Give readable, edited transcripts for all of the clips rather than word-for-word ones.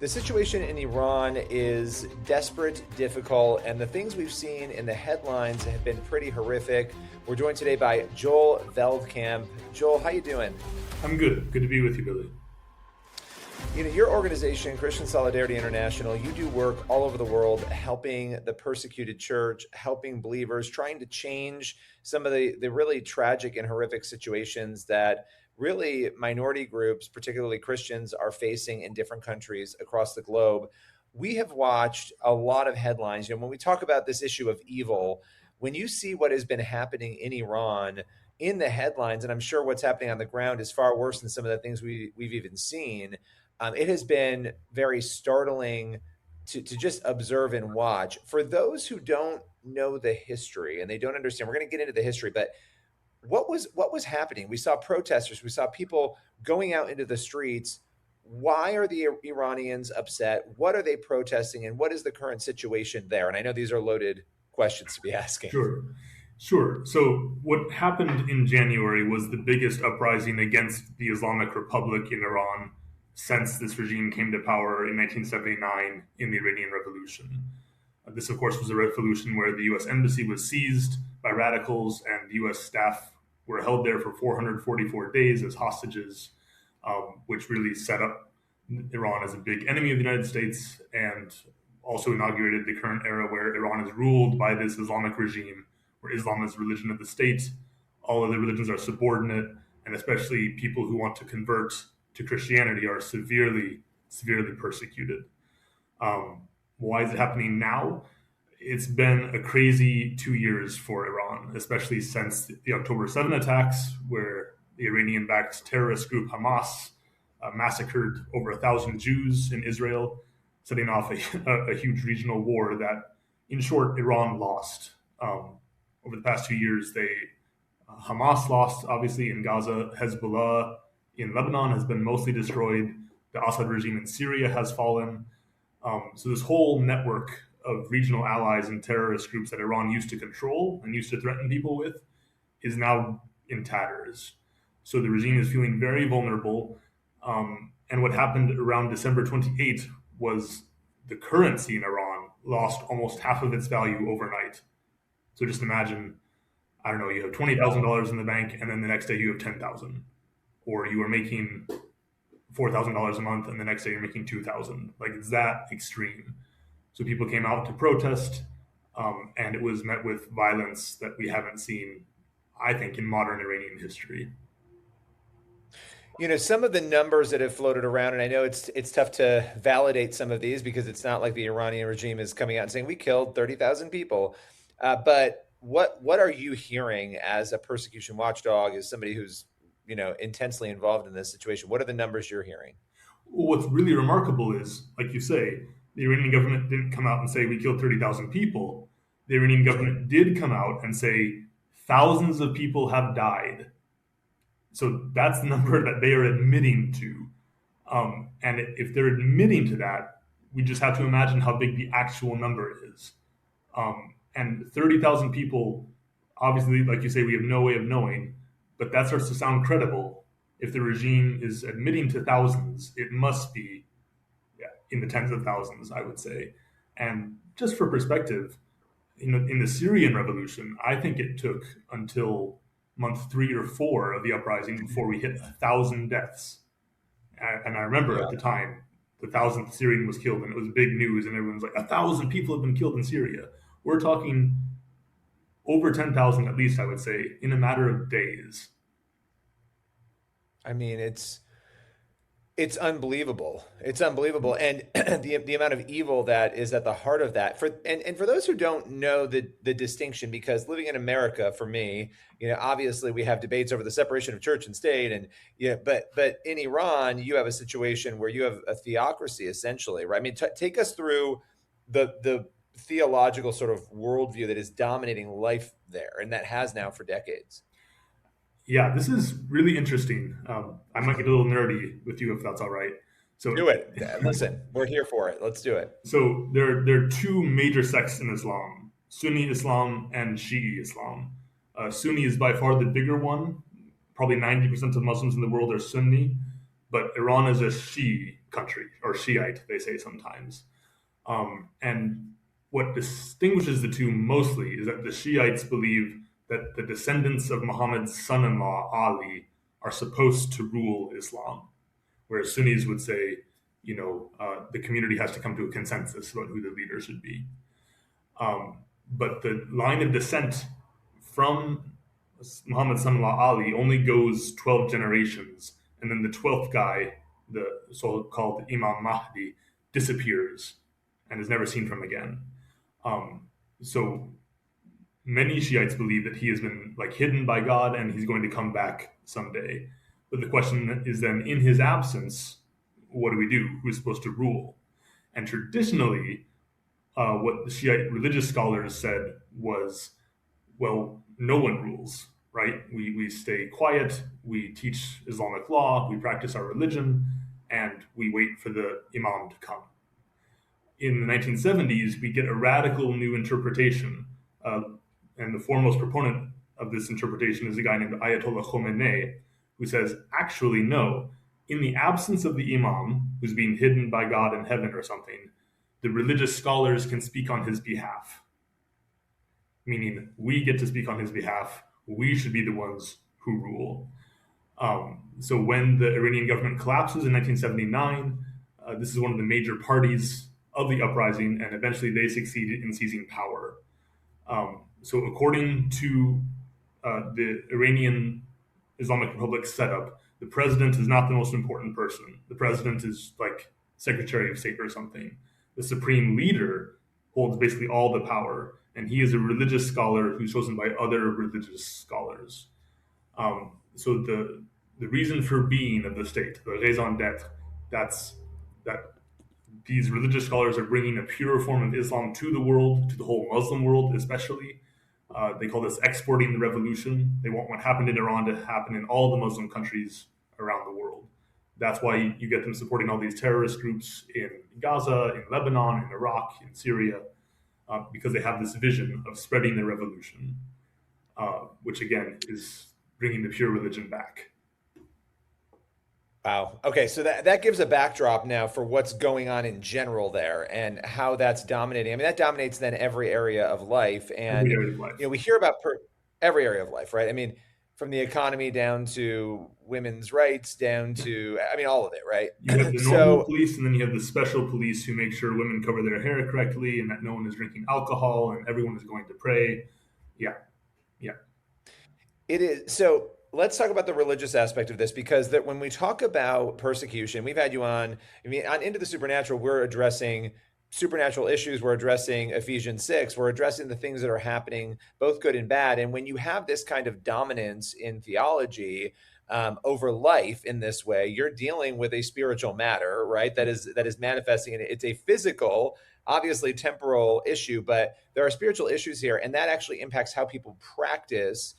The situation in Iran is desperate, difficult, and the things we've seen in the headlines have been pretty horrific. We're joined today by Joel Veldkamp. Joel, how you doing? I'm good. Good to be with you, Billy. You know, your organization, Christian Solidarity International, you do work all over the world helping the persecuted church, helping believers, trying to change some of the really tragic and horrific situations that really minority groups, particularly Christians, are facing in different countries across the globe. We have watched a lot of headlines. You know, when we talk about this issue of evil, when you see what has been happening in Iran in the headlines, and I'm sure what's happening on the ground is far worse than some of the things we've even seen. It has been very startling to just observe and watch. For those who don't know the history and they don't understand, we're going to get into the history, but what was happening? We saw protesters, we saw people going out into the streets. Why are the Iranians upset? What are they protesting, and what is the current situation there? And I know these are loaded questions to be asking. Sure. Sure. So, what happened in January was the biggest uprising against the Islamic Republic in Iran since this regime came to power in 1979 in the Iranian Revolution. This, of course, was a revolution where the U.S. embassy was seized by radicals and U.S. staff were held there for 444 days as hostages, which really set up Iran as a big enemy of the United States and also inaugurated the current era where Iran is ruled by this Islamic regime, where Islam is religion of the state. All other religions are subordinate, and especially people who want to convert to Christianity are severely, severely persecuted. Why is it happening now? It's been a crazy 2 years for Iran, especially since the October 7 attacks, where the Iranian-backed terrorist group Hamas massacred over 1,000 Jews in Israel, setting off a huge regional war that, in short, Iran lost. Over the past 2 years, Hamas lost, obviously, in Gaza. Hezbollah in Lebanon has been mostly destroyed. The Assad regime in Syria has fallen. So this whole network of regional allies and terrorist groups that Iran used to control and used to threaten people with is now in tatters. So the regime is feeling very vulnerable. And what happened around December 28th was the currency in Iran lost almost half of its value overnight. So just imagine, I don't know, you have $20,000 in the bank, and then the next day you have 10,000, or you are making $4,000 a month, and the next day you're making 2,000. Like, it's that extreme. So people came out to protest, and it was met with violence that we haven't seen, I think, in modern Iranian history. You know, some of the numbers that have floated around, and I know it's tough to validate some of these because it's not like the Iranian regime is coming out and saying we killed 30,000 people. But what are you hearing as a persecution watchdog, as somebody who's intensely involved in this situation? What are the numbers you're hearing? What's really remarkable is, like you say, the Iranian government didn't come out and say we killed 30,000 people. The Iranian government did come out and say thousands of people have died. So that's the number that they are admitting to. And if they're admitting to that, we just have to imagine how big the actual number is. And 30,000 people, obviously, like you say, we have no way of knowing, but that starts to sound credible. If the regime is admitting to thousands, it must be in the tens of thousands, I would say. And just for perspective, in the Syrian revolution, I think it took until month 3 or 4 of the uprising before we hit 1,000 deaths. And I remember at the time, the 1,000th Syrian was killed, and it was big news, and everyone's like, 1,000 people have been killed in Syria. We're talking over 10,000 at least, I would say, in a matter of days. I mean, it's unbelievable. It's unbelievable, and the amount of evil that is at the heart of that. And for those who don't know the distinction, because living in America, for me, obviously we have debates over the separation of church and state, and but in Iran, you have a situation where you have a theocracy essentially, right? I mean, take us through the theological sort of worldview that is dominating life there, and that has now for decades. Yeah, this is really interesting. I might get a little nerdy with you if that's all right. So, Do it. Listen, we're here for it. Let's do it. so there are two major sects in Islam: Sunni Islam and Shi'i Islam. Sunni is by far the bigger one. Probably 90% of Muslims in the world are Sunni. but Iran is a Shia country, or Shiite, they say sometimes. And what distinguishes the two mostly is that the Shiites believe that the descendants of Muhammad's son-in-law, Ali, are supposed to rule Islam, whereas Sunnis would say, the community has to come to a consensus about who the leader should be. But the line of descent from Muhammad's son-in-law Ali only goes 12 generations, and then the 12th guy, the so-called Imam Mahdi, disappears and is never seen from again. So many Shiites believe that he has been hidden by God and he's going to come back someday. But the question is then, in his absence, what do we do? Who's supposed to rule? And traditionally, what the Shiite religious scholars said was, well, no one rules, right? We stay quiet, we teach Islamic law, we practice our religion, and we wait for the Imam to come. In the 1970s, we get a radical new interpretation, and the foremost proponent of this interpretation is a guy named Ayatollah Khomeini, who says, actually, no, in the absence of the Imam, who's being hidden by God in heaven or something, the religious scholars can speak on his behalf. Meaning, we get to speak on his behalf, we should be the ones who rule. So when the Iranian government collapses in 1979, this is one of the major parties of the uprising, and eventually they succeeded in seizing power. So according to the Iranian Islamic Republic setup, the president is not the most important person. The president is like Secretary of State or something. The supreme leader holds basically all the power, and he is a religious scholar who's chosen by other religious scholars. So the reason for being of the state, the raison d'être, that's that these religious scholars are bringing a pure form of Islam to the world, to the whole Muslim world especially. They call this exporting the revolution. They want what happened in Iran to happen in all the Muslim countries around the world. That's why you get them supporting all these terrorist groups in Gaza, in Lebanon, in Iraq, in Syria, because they have this vision of spreading the revolution, which again is bringing the pure religion back. Wow. Okay, so that gives a backdrop now for what's going on in general there and how that's dominating. I mean, that dominates then every area of life, and Every area of life. we hear about every area of life, right? I mean, from the economy down to women's rights, down to all of it, right? You have the normal police, and then you have the special police who make sure women cover their hair correctly, and that no one is drinking alcohol, and everyone is going to pray. Yeah. It is. So let's talk about the religious aspect of this, because that when we talk about persecution, we've had you on. On Into the Supernatural, we're addressing supernatural issues. We're addressing Ephesians 6. We're addressing the things that are happening, both good and bad. And when you have this kind of dominance in theology over life in this way, you're dealing with a spiritual matter, right? That is manifesting, and it's a physical, obviously temporal issue, but there are spiritual issues here, and that actually impacts how people practice.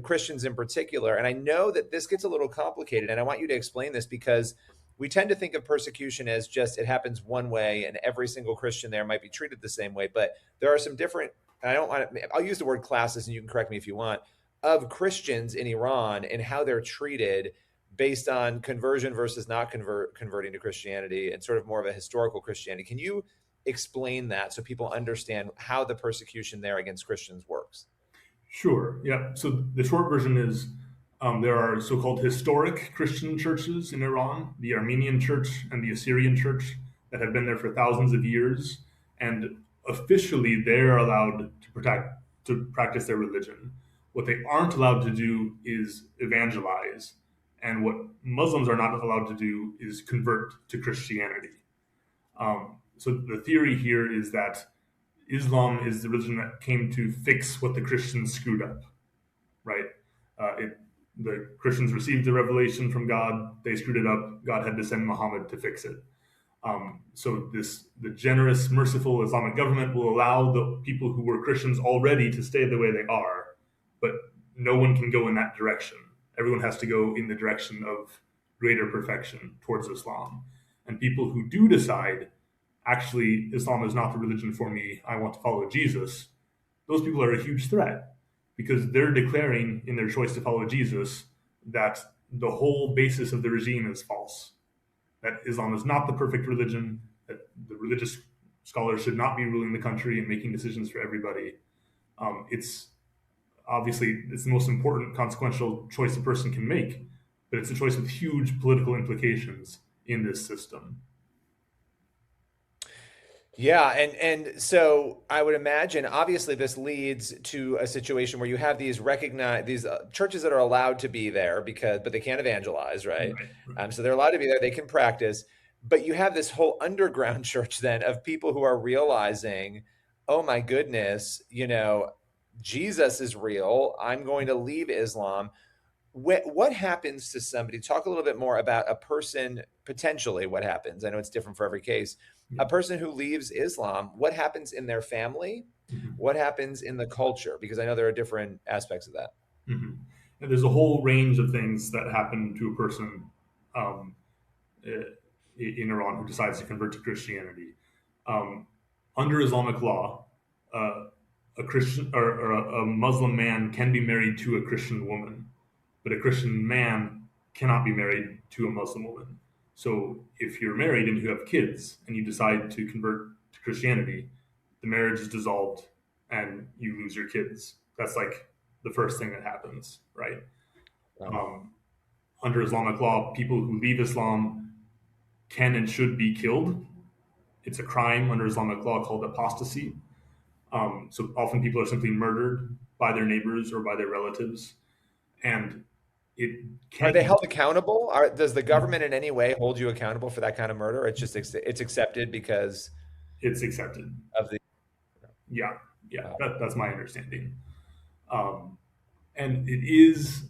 Christians in particular. And I know that this gets a little complicated, and I want you to explain this, because we tend to think of persecution as just it happens one way and every single Christian there might be treated the same way. But there are some different, I'll use the word classes, and you can correct me if you want, of Christians in Iran and how they're treated based on conversion versus not converting to Christianity, and sort of more of a historical Christianity. Can you explain that so people understand how the persecution there against Christians works? Sure. Yeah. So the short version is there are so-called historic Christian churches in Iran, the Armenian church and the Assyrian church, that have been there for thousands of years. And officially, they're allowed to practice their religion. What they aren't allowed to do is evangelize. And what Muslims are not allowed to do is convert to Christianity. So the theory here is that Islam is the religion that came to fix what the Christians screwed up, right? The Christians received the revelation from God, they screwed it up, God had to send Muhammad to fix it. So the generous, merciful Islamic government will allow the people who were Christians already to stay the way they are, but no one can go in that direction. Everyone has to go in the direction of greater perfection towards Islam. And people who do decide, actually, Islam is not the religion for me, I want to follow Jesus, those people are a huge threat, because they're declaring in their choice to follow Jesus that the whole basis of the regime is false. That Islam is not the perfect religion, that the religious scholars should not be ruling the country and making decisions for everybody. It's obviously it's the most important consequential choice a person can make, but it's a choice with huge political implications in this system. Yeah, and so I would imagine obviously this leads to a situation where you have these recognize these churches that are allowed to be there because but they can't evangelize, right? Right, right. So they're allowed to be there, they can practice, but you have this whole underground church then of people who are realizing, oh my goodness, Jesus is real. I'm going to leave Islam. What happens to somebody? Talk a little bit more about a person, potentially what happens. I know it's different for every case. Yeah. A person who leaves Islam, what happens in their family? Mm-hmm. What happens in the culture? Because I know there are different aspects of that. Mm-hmm. And there's a whole range of things that happen to a person um, in Iran who decides to convert to Christianity. Um, Under Islamic law, a Christian or a Muslim man can be married to a Christian woman, but a Christian man cannot be married to a Muslim woman. So if you're married and you have kids and you decide to convert to Christianity, the marriage is dissolved and you lose your kids. That's like the first thing that happens, right? Um, Um, Under Islamic law, people who leave Islam can and should be killed. It's a crime under Islamic law called apostasy. So often people are simply murdered by their neighbors or by their relatives, and it are can they held accountable? Does the government in any way hold you accountable for that kind of murder? It's just it's accepted because it's accepted. of the. Yeah, yeah, Oh. that's my understanding. Um, and it is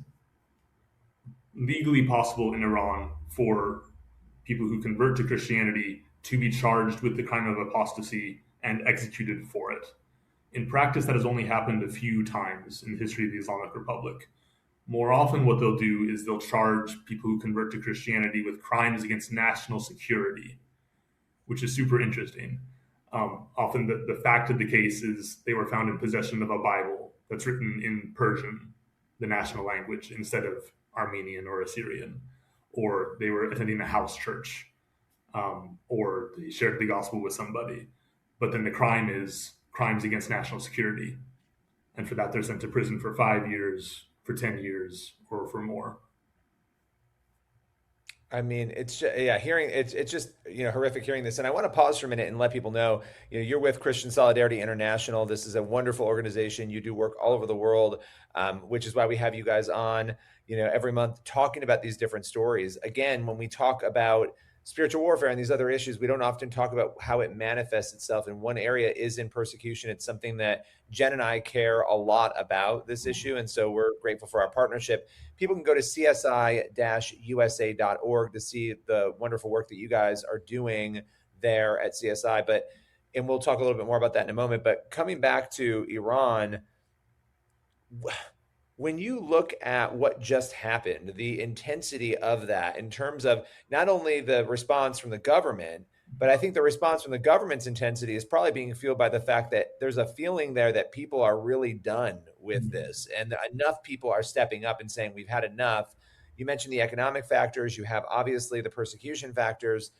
legally possible in Iran for people who convert to Christianity to be charged with the crime of apostasy and executed for it. In practice, that has only happened a few times in the history of the Islamic Republic. More often, what they'll do is they'll charge people who convert to Christianity with crimes against national security, which is super interesting. Often, the fact of the case is they were found in possession of a Bible that's written in Persian, the national language, instead of Armenian or Assyrian, or they were attending a house church, or they shared the gospel with somebody. But then the crime is crimes against national security. And for that, they're sent to prison for 5 years, for 10 years, or for more. I mean, it's just, yeah, hearing it's just horrific hearing this, and I want to pause for a minute and let people know, you're with Christian Solidarity International. This is a wonderful organization. You do work all over the world, which is why we have you guys on, every month talking about these different stories. Again, when we talk about spiritual warfare and these other issues, we don't often talk about how it manifests itself. And one area is in persecution. It's something that Jen and I care a lot about, this issue, and so we're grateful for our partnership. People can go to csi-usa.org to see the wonderful work that you guys are doing there at CSI. And we'll talk a little bit more about that in a moment. But coming back to Iran, when you look at what just happened, the intensity of that in terms of not only the response from the government, but I think the response from the government's intensity is probably being fueled by the fact that there's a feeling there that people are really done with this. And enough people are stepping up and saying, we've had enough. You mentioned the economic factors. You have obviously the persecution factors.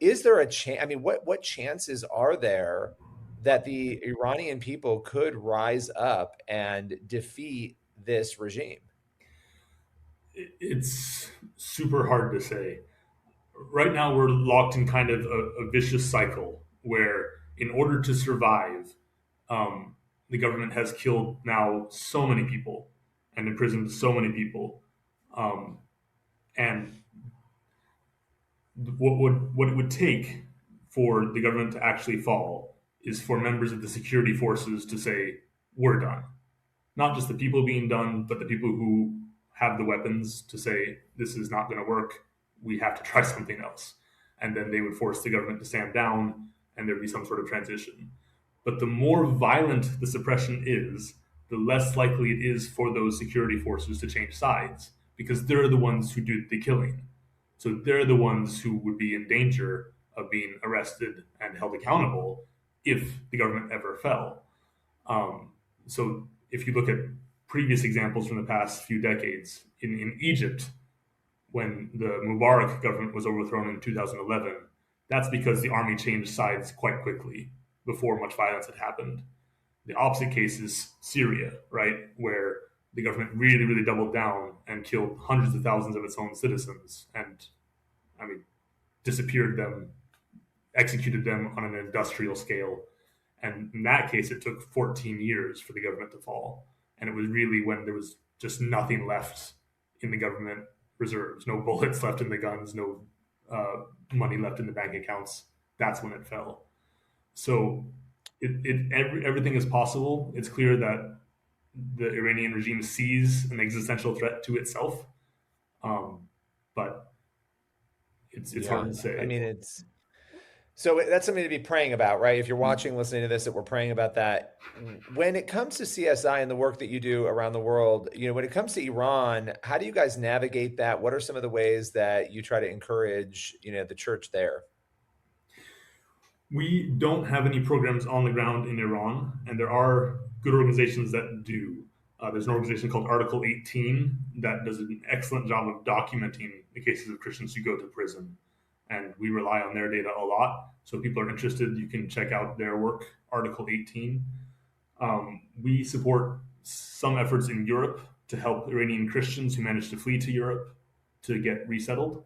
Is there a chance? I mean, what chances are there that the Iranian people could rise up and defeat this regime? It's super hard to say. Right now, we're locked in kind of a vicious cycle where, in order to survive, the government has killed now so many people and imprisoned so many people. Um, and what it would take for the government to actually fall is for members of the security forces to say, we're done. Not just the people being done, but the people who have the weapons to say, this is not going to work. We have to try something else. And then they would force the government to stand down and there'd be some sort of transition. But the more violent the suppression is, the less likely it is for those security forces to change sides because they're the ones who do the killing. So they're the ones who would be in danger of being arrested and held accountable if the government ever fell. So if you look at previous examples from the past few decades, in Egypt, when the Mubarak government was overthrown in 2011, that's because the army changed sides quite quickly before much violence had happened. The opposite case is Syria, right, where the government really, really doubled down and killed hundreds of thousands of its own citizens, and I mean, disappeared them, executed them on an industrial scale. And in that case, it took 14 years for the government to fall. And it was really when there was just nothing left in the government reserves, no bullets left in the guns, no money left in the bank accounts. That's when it fell. So everything is possible. It's clear that the Iranian regime sees an existential threat to itself, um, but it's hard Yeah. to I say. mean, it's so that's something to be praying about, right? If you're watching, listening to this, that we're praying about that. When it comes to CSI and the work that you do around the world, when it comes to Iran, how do you guys navigate that? What are some of the ways that you try to encourage, the church there? We don't have any programs on the ground in Iran, and there are good organizations that do. There's an organization called Article 18 that does an excellent job of documenting the cases of Christians who go to prison. And we rely on their data a lot. So if people are interested, you can check out their work, Article 18. We support some efforts in Europe to help Iranian Christians who manage to flee to Europe to get resettled.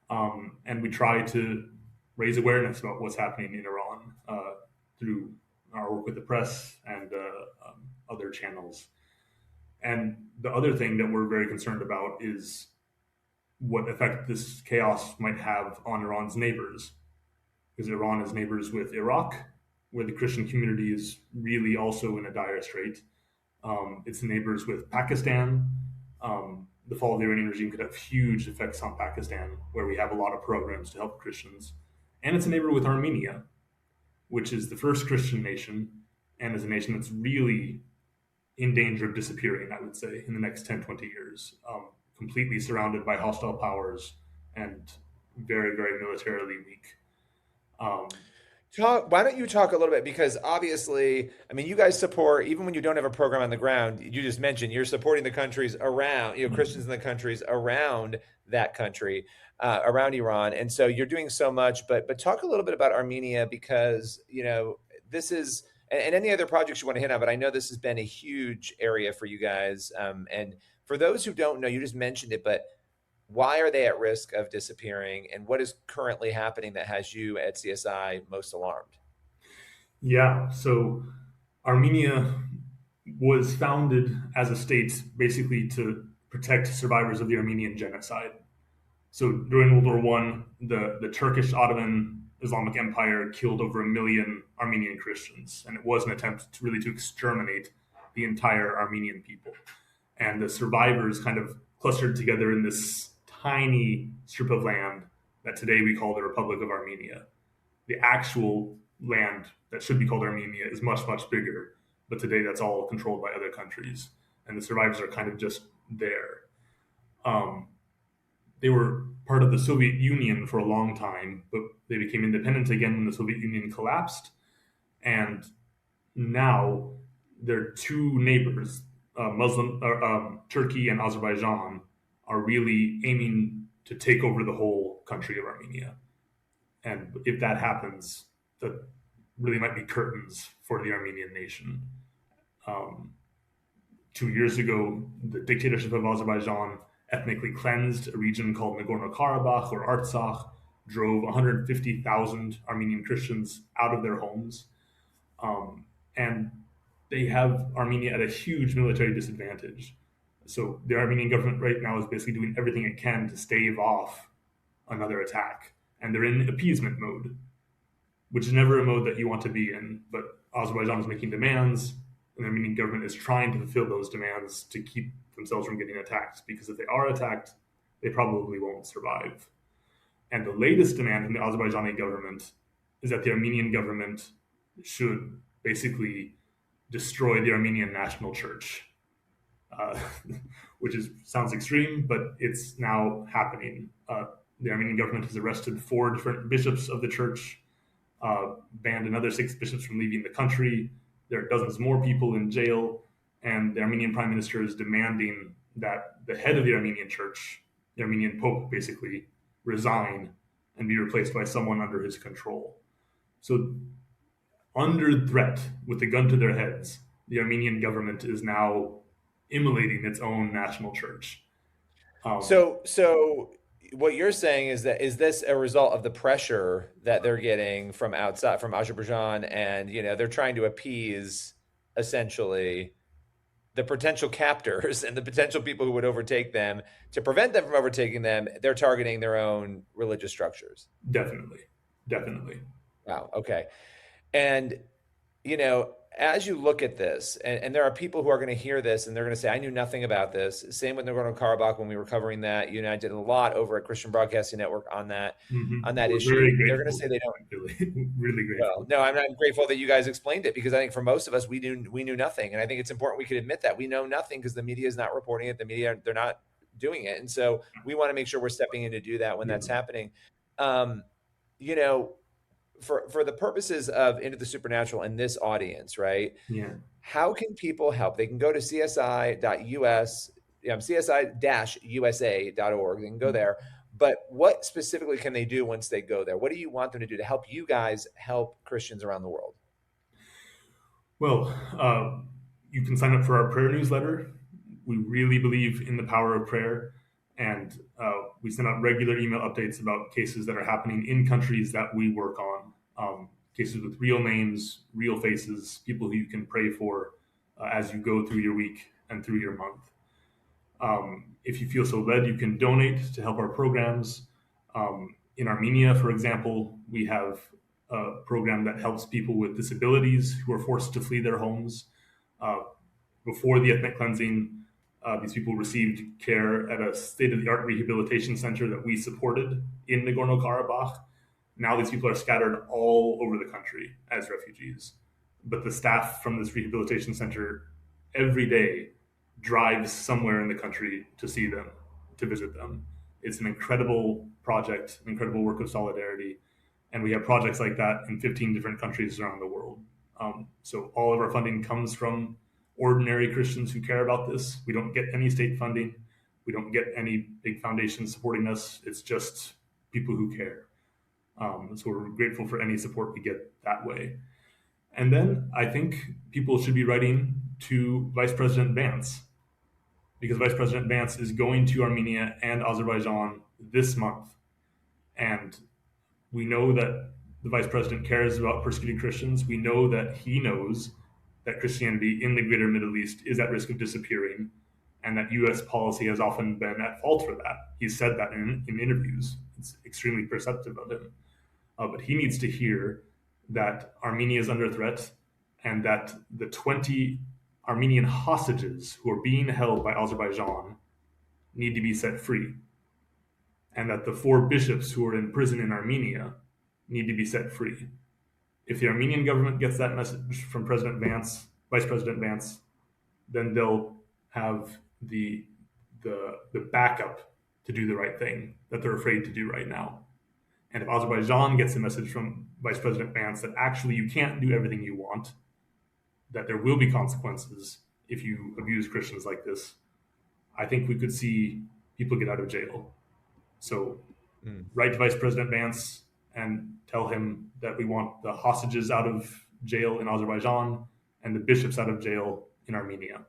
And we try to raise awareness about what's happening in Iran through our work with the press and other channels. And the other thing that we're very concerned about is what effect this chaos might have on Iran's neighbors. Because Iran is neighbors with Iraq, where the Christian community is really also in a dire strait. It's neighbors with Pakistan. The fall of the Iranian regime could have huge effects on Pakistan, where we have a lot of programs to help Christians. And it's a neighbor with Armenia, which is the first Christian nation and is a nation that's really in danger of disappearing, I would say, in the next 10, 20 years, completely surrounded by hostile powers and very, very militarily weak. Um, Why don't you talk a little bit? Because obviously, I mean, you guys support, even when you don't have a program on the ground, you just mentioned you're supporting the countries around, Christians in the countries around that country, around Iran. And so you're doing so much, but talk a little bit about Armenia because, this is, and any other projects you want to hit on, but I know this has been a huge area for you guys. And for those who don't know, you just mentioned it, but why are they at risk of disappearing and what is currently happening that has you at CSI most alarmed? yeah, so Armenia was founded as a state basically to protect survivors of the Armenian genocide. So during World War One, the Turkish Ottoman Islamic Empire killed over 1 million Armenian Christians, and it was an attempt to really to exterminate the entire Armenian people. And the survivors kind of clustered together in this tiny strip of land that today we call the Republic of Armenia. The actual land that should be called Armenia is much, much bigger, but today that's all controlled by other countries. And the survivors are kind of just there. Um, they were part of the Soviet Union for a long time, but they became independent again when the Soviet Union collapsed. And now their two neighbors, Turkey and Azerbaijan, are really aiming to take over the whole country of Armenia. And if that happens, that really might be curtains for the Armenian nation. Um, 2 years ago, the dictatorship of Azerbaijan ethnically cleansed a region called Nagorno-Karabakh or Artsakh, drove 150,000 Armenian Christians out of their homes. And they have Armenia at a huge military disadvantage. So the Armenian government right now is basically doing everything it can to stave off another attack. And they're in appeasement mode, which is never a mode that you want to be in. But Azerbaijan is making demands, and the Armenian government is trying to fulfill those demands to keep themselves from getting attacked. Because if they are attacked, they probably won't survive. And the latest demand from the Azerbaijani government is that the Armenian government should basically destroy the Armenian National Church, uh, which sounds extreme, but it's now happening. The Armenian government has arrested 4 different bishops of the church, banned another 6 bishops from leaving the country. There are dozens more people in jail, and the Armenian prime minister is demanding that the head of the Armenian church the Armenian Pope basically resign and be replaced by someone under his control. So, under threat, with the gun to their heads, the Armenian government is now immolating its own national church. So what you're saying is that is this a result of the pressure that they're getting from outside, from Azerbaijan, and they're trying to appease essentially the potential captors and the potential people who would overtake them to prevent them from overtaking them. They're targeting their own religious structures. Definitely, definitely. Wow. Okay. And as you look at this, and there are people who are going to hear this and they're going to say, I knew nothing about this. Same with Nagorno-Karabakh when we were covering that. You and I did a lot over at Christian Broadcasting Network on that We're issue. very They're going to grateful, say they don't. really, really grateful. Well, no, I'm grateful that you guys explained it, because I think for most of us, we knew nothing. And I think it's important we could admit that we know nothing because the media is not reporting it. The media, they're not doing it. And so we want to make sure we're stepping in to do that when that's happening. You know, for the purposes of Into the Supernatural and this audience, right? Yeah. How can people help? They can go to csi.us, csi-usa.org. They can go there. But what specifically can they do once they go there? What do you want them to do to help you guys help Christians around the world? Well, you can sign up for our prayer newsletter. We really believe in the power of prayer, and we send out regular email updates about cases that are happening in countries that we work on, cases with real names, real faces, people who you can pray for as you go through your week and through your month. If you feel so led, you can donate to help our programs. In Armenia, for example, we have a program that helps people with disabilities who are forced to flee their homes. Before the ethnic cleansing, these people received care at a state-of-the-art rehabilitation center that we supported in Nagorno-Karabakh. Now these people are scattered all over the country as refugees. But the staff from this rehabilitation center every day drives somewhere in the country to see them, to visit them. It's an incredible project, an incredible work of solidarity. And we have projects like that in 15 different countries around the world. So all of our funding comes from ordinary Christians who care about this. We don't get any state funding. We don't get any big foundations supporting us. It's just people who care. So we're grateful for any support we get that way. And then I think people should be writing to Vice President Vance, because Vice President Vance is going to Armenia and Azerbaijan this month. And we know that the Vice President cares about persecuted Christians. We know that he knows that Christianity in the greater Middle East is at risk of disappearing, and that U.S. policy has often been at fault for that. He's said that in interviews. It's extremely perceptive of him. But he needs to hear that Armenia is under threat, and that the 20 Armenian hostages who are being held by Azerbaijan need to be set free, and that the 4 bishops who are in prison in Armenia need to be set free. If the Armenian government gets that message from President Vance, Vice President Vance, then they'll have the backup to do the right thing that they're afraid to do right now. And if Azerbaijan gets a message from Vice President Vance that actually you can't do everything you want, that there will be consequences if you abuse Christians like this, I think we could see people get out of jail. So write to Vice President Vance and tell him that we want the hostages out of jail in Azerbaijan and the bishops out of jail in Armenia.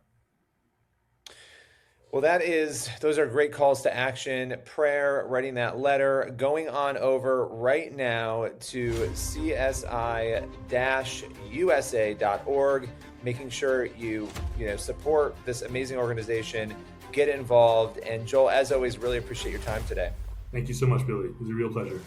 Well, those are great calls to action. Prayer, writing that letter, going on over right now to csi-usa.org, making sure you support this amazing organization, get involved. And Joel, as always, really appreciate your time today. Thank you so much, Billy. It was a real pleasure.